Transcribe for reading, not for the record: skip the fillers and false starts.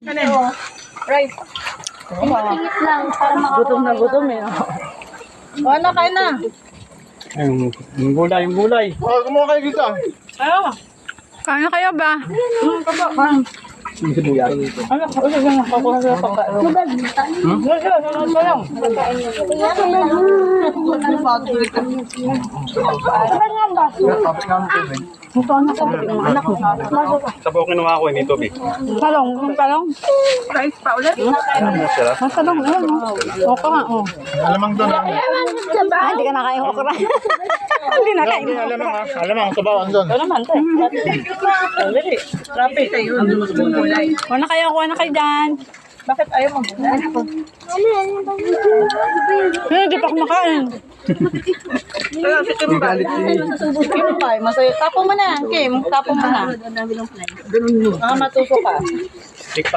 Ano? Rice. Tingit lang para Gutom na gutom eh. O, ano, kain na. Yung gulay. Oh, kumuha kayo dito. Ayaw. Kain na kayo ba? Yung sibuyas. Ano, usap yung kakuha sa pagkain. Sabaw kinuha ko ni Toby. Talong. Rice pa ulit. Talong. Oko nga. Oh. Alamang doon. Ah, hindi ka nakain okra. Hindi nakain okra. Alamang, sabaw doon. Ito naman, tayo. Dali. Rapi. Kuha na kayo dyan. Bakit ayaw mo? Hindi pa kumakain. Kaya si Kim ba? Si Kim pa. Masaya. Tapo mo na, Kim. Tapo mo na. Matuso ka. Tik pa rin.